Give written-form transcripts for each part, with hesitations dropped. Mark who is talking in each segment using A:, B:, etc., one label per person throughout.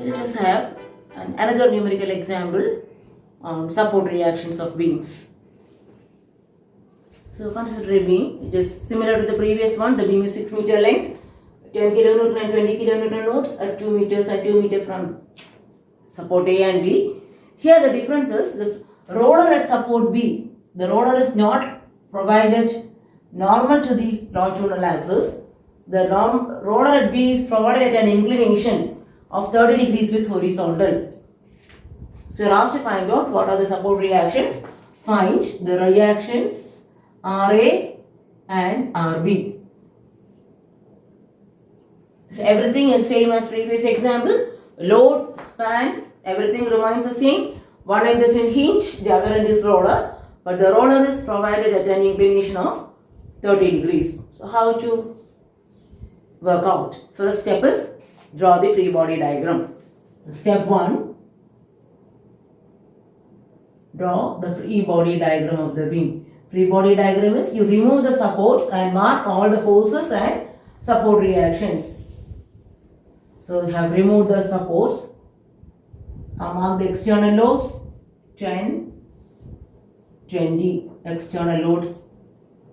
A: let us have another numerical example on support reactions of beams. So consider a beam. It is similar to the previous one. The beam is 6 meter length, 10 kilonewton and 20 kilonewton loads at 2 meters and 2 meters from support A and B. Here the difference is this roller at support B. The roller is not provided normal to the longitudinal axis. The roller at B is provided at an inclination of 30 degrees with horizontal. So you are asked to find out what are the support reactions. Find the reactions RA and RB. So everything is same as previous example. Load, span, everything remains the same. One end is in hinge, the other end is roller. But the roller is provided at an inclination of 30 degrees. So how to work out? First step is draw the free body diagram. So step 1. Draw the free body diagram of the beam. Free body diagram is you remove the supports and mark all the forces and support reactions. So you have removed the supports. Mark the external loads 10, 20 external loads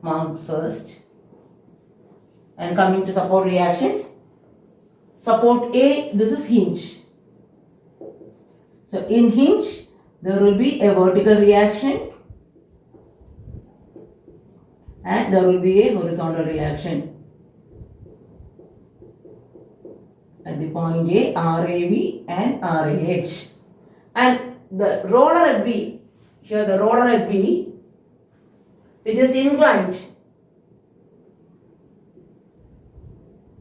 A: marked first. And coming to support reactions. Support A, this is hinge. So in hinge, there will be a vertical reaction and there will be a horizontal reaction. At the point A, RAB and RAH. And the roller at B, here the roller at B, it is inclined.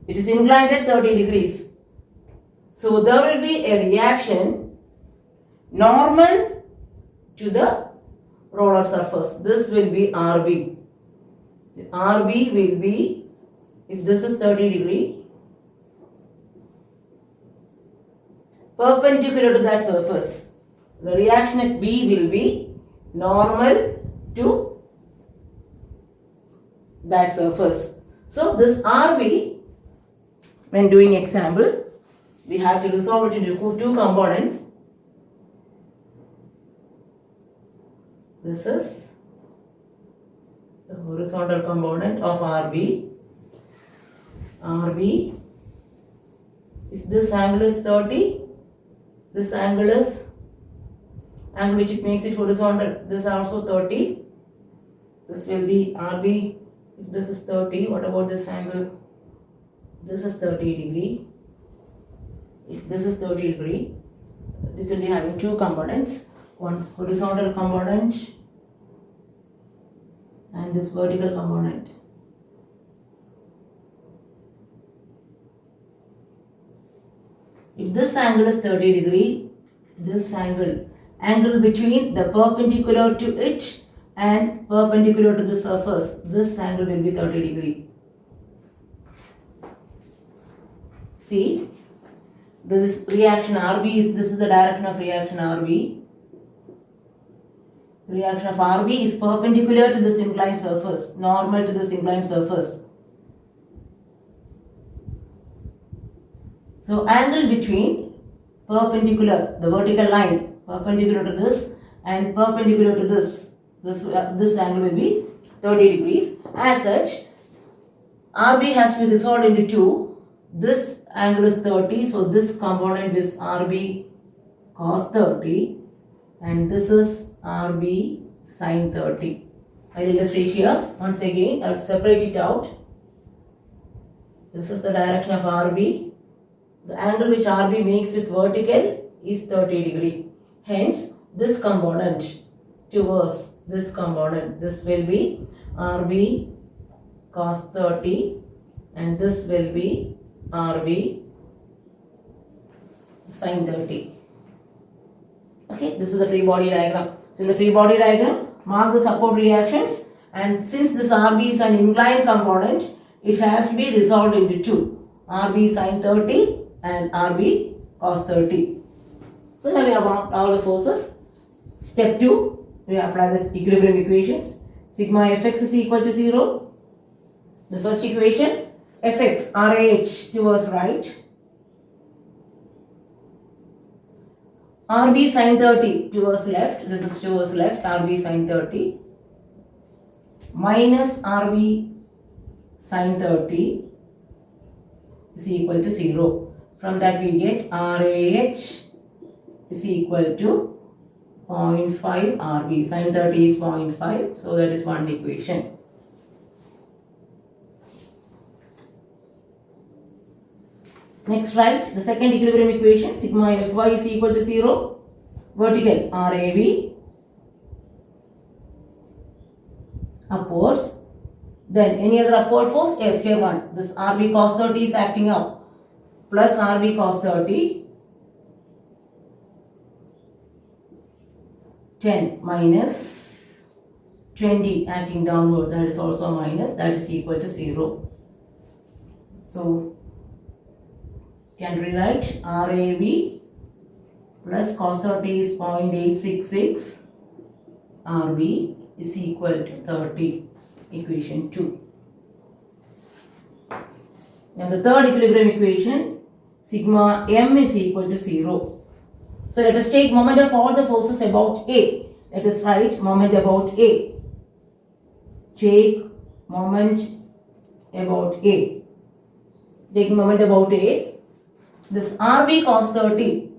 A: It is inclined at 30 degrees. So there will be a reaction normal to the roller surface. This will be RB. The RB will be, if this is 30 degree, perpendicular to that surface. The reaction at B will be normal to that surface. So this RB, when doing example, we have to resolve it into two components. This is the horizontal component of RB. RB, if this angle is 30, this angle is angle which it makes it horizontal. This also 30. This will be RB. If this is 30, what about this angle? This is 30 degree. If this is 30 degree, this will be having two components. One horizontal component and this vertical component. If this angle is 30 degree, this angle between the perpendicular to it and perpendicular to the surface, this angle will be 30 degree. See, this is reaction RB, this is the direction of reaction RB. The reaction of RB is perpendicular to this inclined surface, normal to this inclined surface. So angle between perpendicular, the vertical line, perpendicular to this and perpendicular to this angle will be 30 degrees. As such, RB has to be resolved into two. This angle is 30, so this component is RB cos 30 and this is RB sin 30. I will illustrate here. Once again, I will separate it out. This is the direction of RB. The angle which RB makes with vertical is 30 degree. Hence, this component towards this component, this will be RB cos 30 and this will be RB sin 30. Okay, this is the free body diagram. So in the free body diagram, mark the support reactions, and since this RB is an inclined component, it has to be resolved into two. RB sin 30 and RB cos 30. So now we have marked all the forces. Step 2, we apply the equilibrium equations. Sigma Fx is equal to 0. The first equation, Fx, RAH towards right. RB sin 30 towards left, this is towards left, RB sin 30 minus RB sin 30 is equal to 0. From that we get RAH is equal to 0.5 RB. Sin 30 is 0.5, so that is one equation. Next write the second equilibrium equation, sigma Fy is equal to 0, vertical RAB upwards. Then any other upward force? Yes, here one. This RB cos 30 is acting up, plus RB cos 30, 10 minus 20 acting downward, that is also minus, that is equal to 0. So can rewrite RAB plus cos 30 is 0.866, RB is equal to 30, equation 2. Now the third equilibrium equation, sigma M is equal to 0. So let us take moment of all the forces about A. Let us write moment about A. Take moment about A. Take moment about A. This RB cos 30,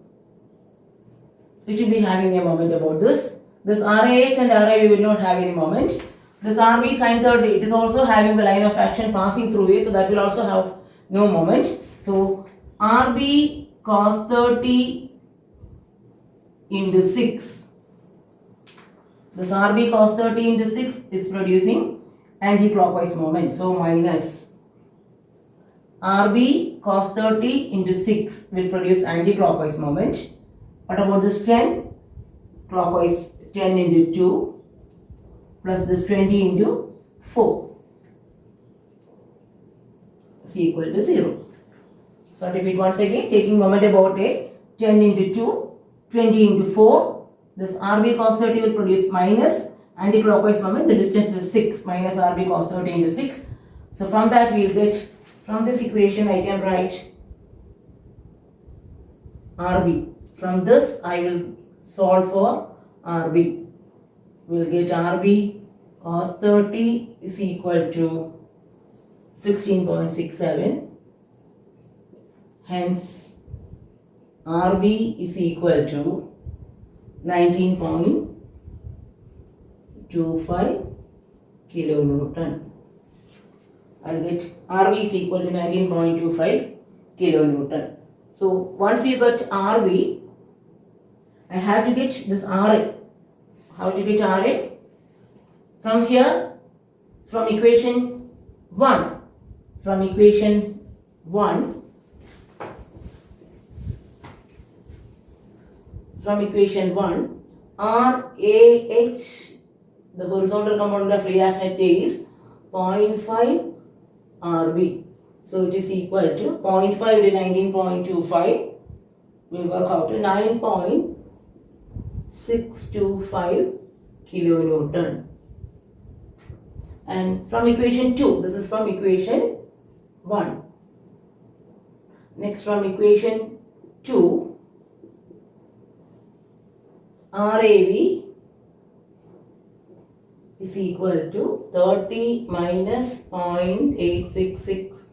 A: it will be having a moment about this. This RAH and RAB will not have any moment. This RB sin 30, it is also having the line of action passing through A, so that will also have no moment. So RB cos 30 into 6. This RB cos 30 into 6 is producing anti-clockwise moment. So minus RB cos 30 into 6 will produce anti-clockwise moment. What about this 10? Clockwise 10 into 2 plus this 20 into 4 is equal to 0. So repeat once again, taking moment about A, 10 into 2, 20 into 4, this RB cos 30 will produce minus anti-clockwise moment, the distance is 6, minus RB cos 30 into 6. So from that we will get, from this equation I can write RB. From this I will solve for RB. We will get RB cos 30 is equal to 16.67. Hence RB is equal to 19.25 kilonewton. I'll get RB is equal to 19.25 kilonewton. So once we got RB, I have to get this RA. How to get RA? From here, from equation 1, RAH, the horizontal component of reaction is 0.5 RB. So it is equal to 0.5 to 19.25 will work out to 9.625 kilonewton. And from equation 2, this is from equation 1. Next from equation 2, RAB is equal to 30 minus 0.866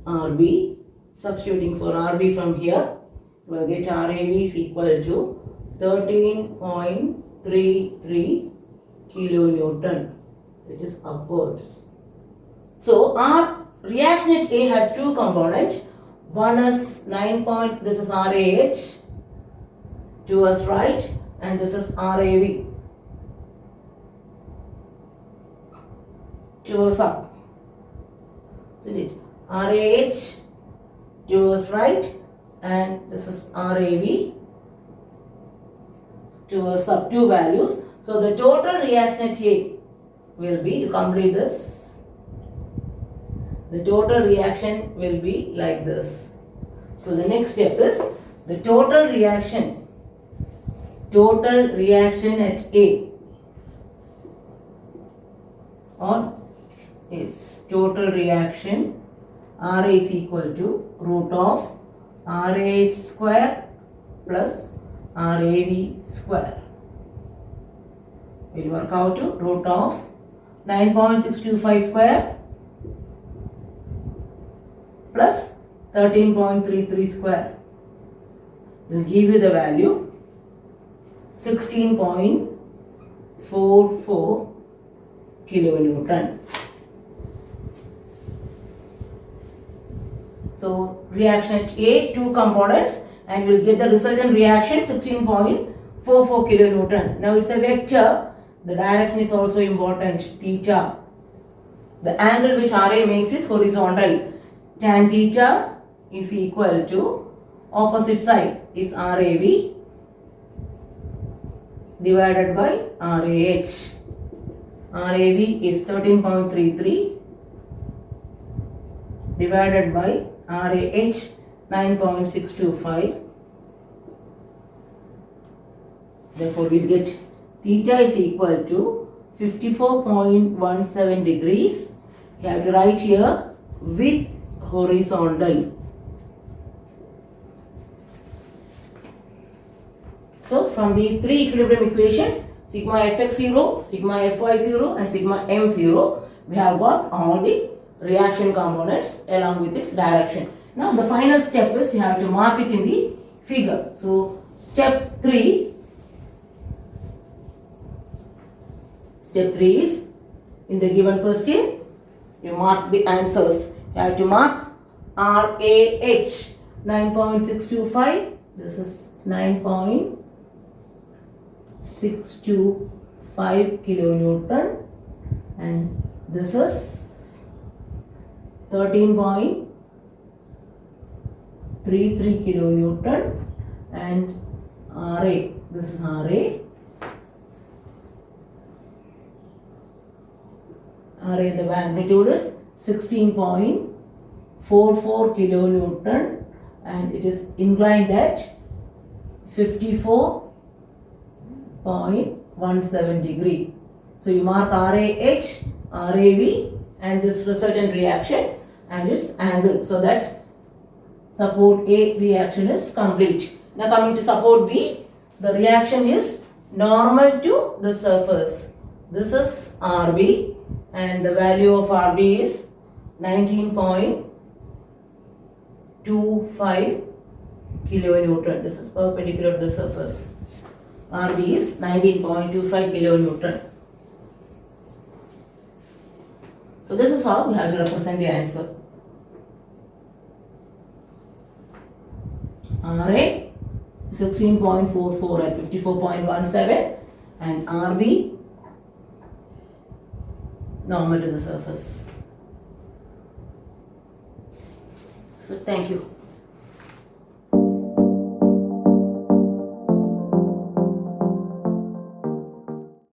A: RB. Substituting for RB from here, we will get RAB is equal to 13.33 kilonewton. So it is upwards. So our reaction at A has two components. One is 9 point, this is RAH, towards right, and this is RAB, towards up. So it RAH towards right, and this is RAB towards up, two values. So the total reaction at A will be, you complete this, the total reaction will be like this. So the next step is the total reaction at A, or is total reaction RA is equal to root of RAH square plus RAV square will work out to root of 9.625 square plus 13.33 square will give you the value 16.44 kilonewton. So reaction at A, two components, and we'll get the resultant reaction 16.44 kilonewton. Now it's a vector. The direction is also important, theta. The angle which RA makes is horizontal. Tan theta is equal to opposite side is RAV divided by RAH. RAV is 13.33 divided by RAH 9.625. Therefore, we get theta is equal to 54.17 degrees. You have to write here with horizontal. So, from the three equilibrium equations, sigma fx0, sigma fy0 and sigma m0, we have got all the reaction components along with its direction. Now, the final step is you have to mark it in the figure. So, step 3 is in the given question, you mark the answers. You have to mark RAH 9.625. This is 9.625 kilonewton, and this is 13.33 kilonewton, and RA, this is RA. RA, the magnitude is 16.44 kilonewton, and it is inclined at 54.17 degree. So you mark RAH, RAV and this resultant reaction and its angle. So that support A reaction is complete. Now coming to support B, the reaction is normal to the surface. This is RB and the value of RB is 19.25 kilonewton. This is perpendicular to the surface. RB is 19.25 kilonewton. So this is how we have to represent the answer. RA 16.44 at 54.17 and RB normal to the surface. So thank you.